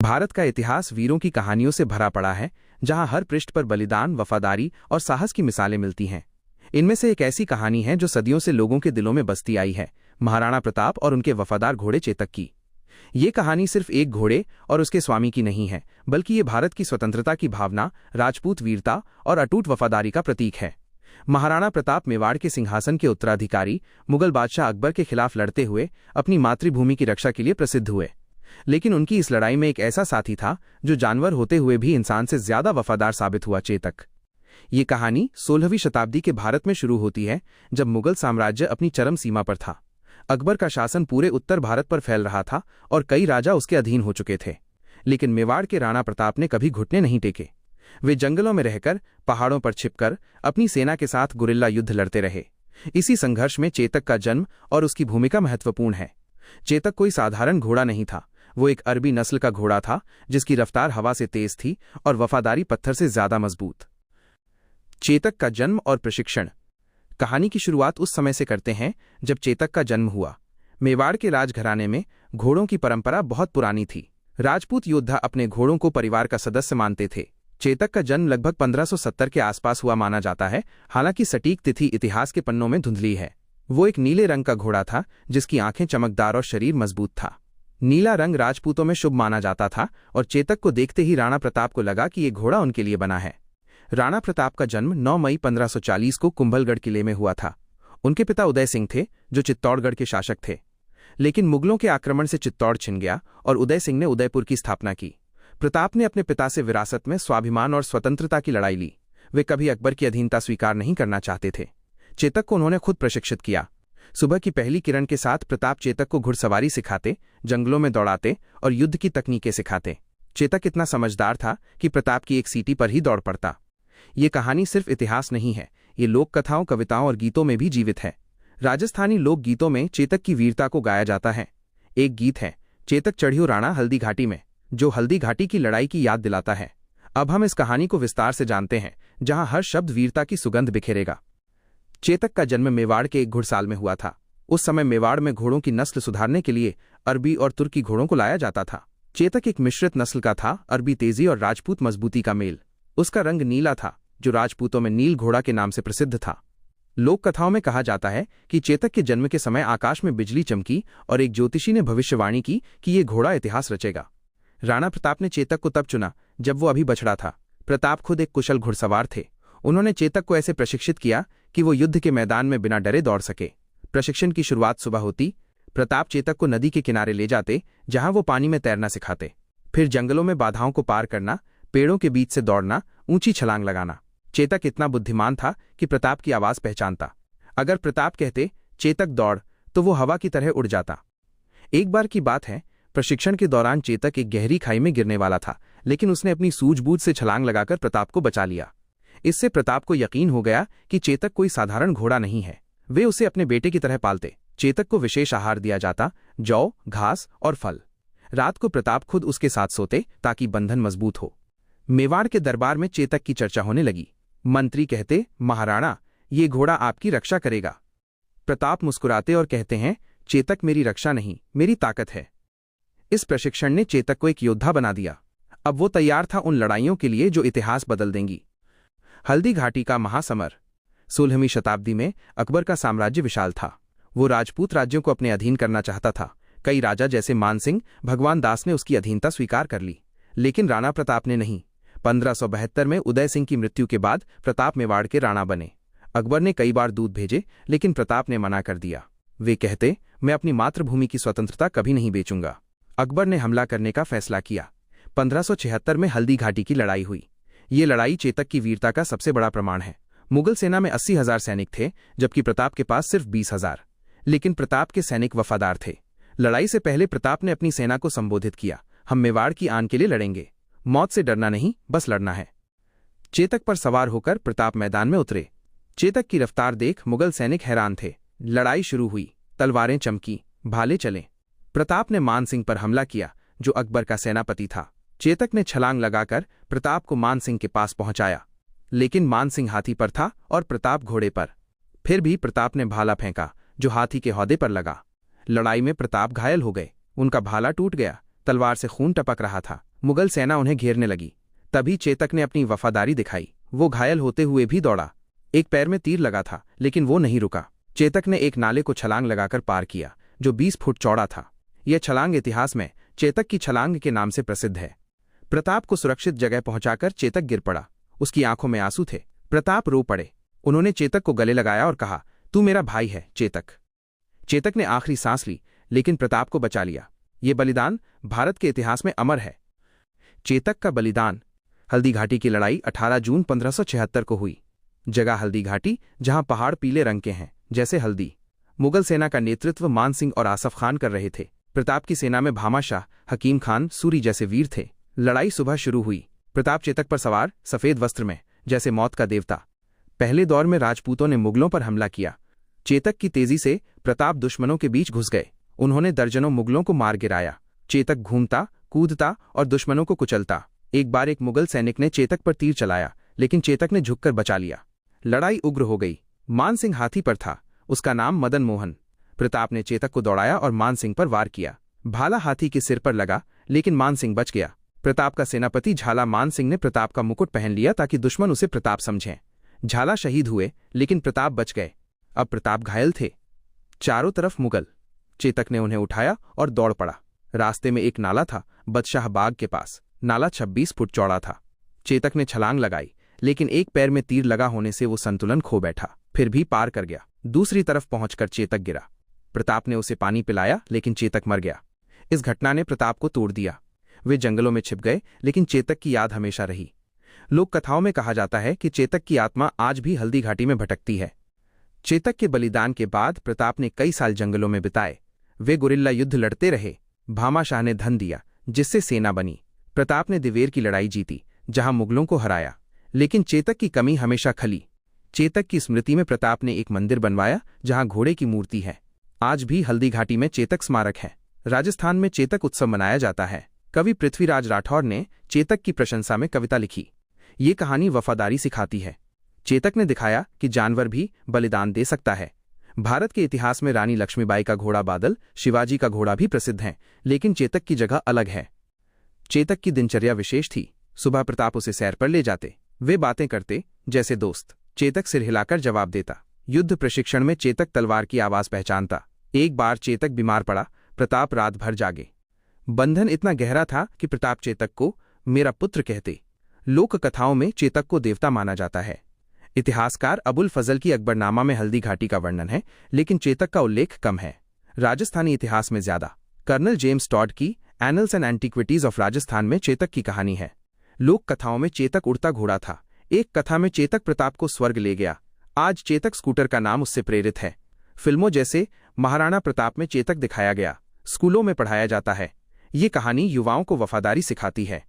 भारत का इतिहास वीरों की कहानियों से भरा पड़ा है, जहां हर पृष्ठ पर बलिदान, वफादारी और साहस की मिसालें मिलती हैं। इनमें से एक ऐसी कहानी है जो सदियों से लोगों के दिलों में बसती आई है, महाराणा प्रताप और उनके वफादार घोड़े चेतक की। ये कहानी सिर्फ एक घोड़े और उसके स्वामी की नहीं है, बल्कि ये भारत की स्वतंत्रता की भावना, राजपूत वीरता और अटूट वफादारी का प्रतीक है। महाराणा प्रताप मेवाड़ के सिंहासन के उत्तराधिकारी मुगल बादशाह अकबर के खिलाफ लड़ते हुए अपनी मातृभूमि की रक्षा के लिए प्रसिद्ध हुए। लेकिन उनकी इस लड़ाई में एक ऐसा साथी था जो जानवर होते हुए भी इंसान से ज्यादा वफादार साबित हुआ, चेतक। ये कहानी 16वीं शताब्दी के भारत में शुरू होती है, जब मुगल साम्राज्य अपनी चरम सीमा पर था। अकबर का शासन पूरे उत्तर भारत पर फैल रहा था और कई राजा उसके अधीन हो चुके थे। लेकिन मेवाड़ के राणा प्रताप ने कभी घुटने नहीं टेके। वे जंगलों में रहकर, पहाड़ों पर छिपकर अपनी सेना के साथ गुरिल्ला युद्ध लड़ते रहे। इसी संघर्ष में चेतक का जन्म और उसकी भूमिका महत्वपूर्ण है। चेतक कोई साधारण घोड़ा नहीं था, वो एक अरबी नस्ल का घोड़ा था जिसकी रफ्तार हवा से तेज थी और वफादारी पत्थर से ज्यादा मजबूत। चेतक का जन्म और प्रशिक्षण। कहानी की शुरुआत उस समय से करते हैं जब चेतक का जन्म हुआ। मेवाड़ के राजघराने में घोड़ों की परंपरा बहुत पुरानी थी। राजपूत योद्धा अपने घोड़ों को परिवार का सदस्य मानते थे। चेतक का जन्म लगभग 1570 के आसपास हुआ माना जाता है, हालांकि सटीक तिथि इतिहास के पन्नों में धुंधली है। वो एक नीले रंग का घोड़ा था जिसकी आंखें चमकदार और शरीर मजबूत था। नीला रंग राजपूतों में शुभ माना जाता था और चेतक को देखते ही राणा प्रताप को लगा कि ये घोड़ा उनके लिए बना है। राणा प्रताप का जन्म 9 मई 1540 को कुंभलगढ़ किले में हुआ था। उनके पिता उदय सिंह थे, जो चित्तौड़गढ़ के शासक थे। लेकिन मुगलों के आक्रमण से चित्तौड़ छिन गया और उदय सिंह ने उदयपुर की स्थापना की। प्रताप ने अपने पिता से विरासत में स्वाभिमान और स्वतंत्रता की लड़ाई ली। वे कभी अकबर की अधीनता स्वीकार नहीं करना चाहते थे। चेतक को उन्होंने खुद प्रशिक्षित किया। सुबह की पहली किरण के साथ प्रताप चेतक को घुड़सवारी सिखाते, जंगलों में दौड़ाते और युद्ध की तकनीकें सिखाते। चेतक इतना समझदार था कि प्रताप की एक सीटी पर ही दौड़ पड़ता। ये कहानी सिर्फ इतिहास नहीं है, ये लोक कथाओं, कविताओं और गीतों में भी जीवित है। राजस्थानी लोक गीतों में चेतक की वीरता को गाया जाता है। एक गीत है, चेतक चढ़ियो राणा हल्दी घाटी में, जो हल्दी घाटी की लड़ाई की याद दिलाता है। अब हम इस कहानी को विस्तार से जानते हैं, जहां हर शब्द वीरता की सुगंध बिखेरेगा। चेतक का जन्म मेवाड़ के एक घुड़साल में हुआ था। उस समय मेवाड़ में घोड़ों की नस्ल सुधारने के लिए अरबी और तुर्की घोड़ों को लाया जाता था। चेतक एक मिश्रित नस्ल का था, अरबी तेजी और राजपूत मजबूती का मेल। उसका रंग नीला था, जो राजपूतों में नील घोड़ा के नाम से प्रसिद्ध था। लोक कथाओं में कहा जाता है कि चेतक के जन्म के समय आकाश में बिजली चमकी और एक ज्योतिषी ने भविष्यवाणी की कि ये घोड़ा इतिहास रचेगा। राणा प्रताप ने चेतक को तब चुना जब वो अभी बछड़ा था। प्रताप खुद एक कुशल घुड़सवार थे। उन्होंने चेतक को ऐसे प्रशिक्षित किया कि वो युद्ध के मैदान में बिना डरे दौड़ सके। प्रशिक्षण की शुरुआत सुबह होती। प्रताप चेतक को नदी के किनारे ले जाते, जहां वो पानी में तैरना सिखाते। फिर जंगलों में बाधाओं को पार करना, पेड़ों के बीच से दौड़ना, ऊंची छलांग लगाना। चेतक इतना बुद्धिमान था कि प्रताप की आवाज पहचानता। अगर प्रताप कहते चेतक दौड़, तो वो हवा की तरह उड़ जाता। एक बार की बात है, प्रशिक्षण के दौरान चेतक एक गहरी खाई में गिरने वाला था, लेकिन उसने अपनी सूझबूझ से छलांग लगाकर प्रताप को बचा लिया। इससे प्रताप को यकीन हो गया कि चेतक कोई साधारण घोड़ा नहीं है। वे उसे अपने बेटे की तरह पालते। चेतक को विशेष आहार दिया जाता, जौ, घास और फल। रात को प्रताप खुद उसके साथ सोते ताकि बंधन मजबूत हो। मेवाड़ के दरबार में चेतक की चर्चा होने लगी। मंत्री कहते, महाराणा, ये घोड़ा आपकी रक्षा करेगा। प्रताप मुस्कुराते और कहते हैं, चेतक मेरी रक्षा नहीं, मेरी ताकत है। इस प्रशिक्षण ने चेतक को एक योद्धा बना दिया। अब वो तैयार था उन लड़ाइयों के लिए जो इतिहास बदल देंगी। हल्दी घाटी का महासमर। 16वीं शताब्दी में अकबर का साम्राज्य विशाल था। वो राजपूत राज्यों को अपने अधीन करना चाहता था। कई राजा जैसे मानसिंह, भगवान दास ने उसकी अधीनता स्वीकार कर ली, लेकिन राणा प्रताप ने नहीं। 1572 में उदय सिंह की मृत्यु के बाद प्रताप मेवाड़ के राणा बने। अकबर ने कई बार दूत भेजे, लेकिन प्रताप ने मना कर दिया। वे कहते, मैं अपनी मातृभूमि की स्वतंत्रता कभी नहीं बेचूंगा। अकबर ने हमला करने का फैसला किया। 1576 में हल्दी घाटी की लड़ाई हुई। ये लड़ाई चेतक की वीरता का सबसे बड़ा प्रमाण है। मुगल सेना में 80,000 सैनिक थे, जबकि प्रताप के पास सिर्फ 20,000। लेकिन प्रताप के सैनिक वफादार थे। लड़ाई से पहले प्रताप ने अपनी सेना को संबोधित किया, हम मेवाड़ की आन के लिए लड़ेंगे। मौत से डरना नहीं, बस लड़ना है। चेतक पर सवार होकर प्रताप मैदान में उतरे। चेतक की रफ्तार देख मुगल सैनिक हैरान थे। लड़ाई शुरू हुई, तलवारें चमकी, भाले चले। प्रताप ने मानसिंह पर हमला किया, जो अकबर का सेनापति था। चेतक ने छलांग लगाकर प्रताप को मानसिंह के पास पहुंचाया, लेकिन मानसिंह हाथी पर था और प्रताप घोड़े पर। फिर भी प्रताप ने भाला फेंका, जो हाथी के हौदे पर लगा। लड़ाई में प्रताप घायल हो गए, उनका भाला टूट गया, तलवार से खून टपक रहा था। मुगल सेना उन्हें घेरने लगी। तभी चेतक ने अपनी वफादारी दिखाई। वो घायल होते हुए भी दौड़ा। एक पैर में तीर लगा था, लेकिन वो नहीं रुका। चेतक ने एक नाले को छलांग लगाकर पार किया, जो 20 फुट चौड़ा था। यह छलांग इतिहास में चेतक की छलांग के नाम से प्रसिद्ध है। प्रताप को सुरक्षित जगह पहुंचाकर चेतक गिर पड़ा। उसकी आंखों में आंसू थे। प्रताप रो पड़े। उन्होंने चेतक को गले लगाया और कहा, तू मेरा भाई है चेतक। चेतक ने आखिरी सांस ली, लेकिन प्रताप को बचा लिया। ये बलिदान भारत के इतिहास में अमर है। चेतक का बलिदान। हल्दी घाटी की लड़ाई 18 जून 1576 को हुई। जगह हल्दी घाटी, जहां पहाड़ पीले रंग के हैं जैसे हल्दी। मुगल सेना का नेतृत्व मान सिंह और आसफ खान कर रहे थे। प्रताप की सेना में भामा शाह, हकीम खान, सूरी जैसे वीर थे। लड़ाई सुबह शुरू हुई। प्रताप चेतक पर सवार, सफेद वस्त्र में, जैसे मौत का देवता। पहले दौर में राजपूतों ने मुगलों पर हमला किया। चेतक की तेजी से प्रताप दुश्मनों के बीच घुस गए। उन्होंने दर्जनों मुगलों को मार गिराया। चेतक घूमता, कूदता और दुश्मनों को कुचलता। एक बार एक मुगल सैनिक ने चेतक पर तीर चलाया, लेकिन चेतक ने झुककर बचा लिया। लड़ाई उग्र हो गई। मान सिंह हाथी पर था। उसका नाम मदन मोहन। प्रताप ने चेतक को दौड़ाया और मान सिंह पर वार किया। भाला हाथी के सिर पर लगा, लेकिन मान सिंह बच गया। प्रताप का सेनापति झाला मान सिंह ने प्रताप का मुकुट पहन लिया ताकि दुश्मन उसे प्रताप समझें। झाला शहीद हुए, लेकिन प्रताप बच गए। अब प्रताप घायल थे। चारों तरफ मुगल। चेतक ने उन्हें उठाया और दौड़ पड़ा। रास्ते में एक नाला था, बदशाह बाग के पास। नाला 26 फुट चौड़ा था। चेतक ने छलांग लगाई, लेकिन एक पैर में तीर लगा होने से वो संतुलन खो बैठा, फिर भी पार कर गया। दूसरी तरफ पहुंचकर चेतक गिरा। प्रताप ने उसे पानी पिलाया, लेकिन चेतक मर गया। इस घटना ने प्रताप को तोड़ दिया। वे जंगलों में छिप गए, लेकिन चेतक की याद हमेशा रही। लोक कथाओं में कहा जाता है कि चेतक की आत्मा आज भी हल्दी घाटी में भटकती है। चेतक के बलिदान के बाद प्रताप ने कई साल जंगलों में बिताए। वे गुरिल्ला युद्ध लड़ते रहे। भामा शाह ने धन दिया, जिससे सेना बनी। प्रताप ने दिवेर की लड़ाई जीती, जहां मुगलों को हराया। लेकिन चेतक की कमी हमेशा खली। चेतक की स्मृति में प्रताप ने एक मंदिर बनवाया, जहां घोड़े की मूर्ति है। आज भी हल्दी घाटी में चेतक स्मारक है। राजस्थान में चेतक उत्सव मनाया जाता है। कवि पृथ्वीराज राठौर ने चेतक की प्रशंसा में कविता लिखी। ये कहानी वफादारी सिखाती है। चेतक ने दिखाया कि जानवर भी बलिदान दे सकता है। भारत के इतिहास में रानी लक्ष्मीबाई का घोड़ा बादल, शिवाजी का घोड़ा भी प्रसिद्ध है, लेकिन चेतक की जगह अलग है। चेतक की दिनचर्या विशेष थी। सुबह प्रताप उसे सैर पर ले जाते। वे बातें करते जैसे दोस्त। चेतक सिर हिलाकर जवाब देता। युद्ध प्रशिक्षण में चेतक तलवार की आवाज पहचानता। एक बार चेतक बीमार पड़ा। प्रताप रात भर जागे। बंधन इतना गहरा था कि प्रताप चेतक को मेरा पुत्र कहते। लोक कथाओं में चेतक को देवता माना जाता है। इतिहासकार अबुल फजल की अकबरनामा में हल्दी घाटी का वर्णन है, लेकिन चेतक का उल्लेख कम है। राजस्थानी इतिहास में ज्यादा। कर्नल जेम्स टॉड की annuls and antiquities of Rajasthan में चेतक की कहानी है। लोक कथाओं में चेतक उड़ता घोड़ा था। एक कथा में चेतक प्रताप को स्वर्ग ले गया। आज चेतक स्कूटर का नाम उससे प्रेरित है। फिल्मों जैसे महाराणा प्रताप में चेतक दिखाया गया। स्कूलों में पढ़ाया जाता है। ये कहानी युवाओं को वफादारी सिखाती है।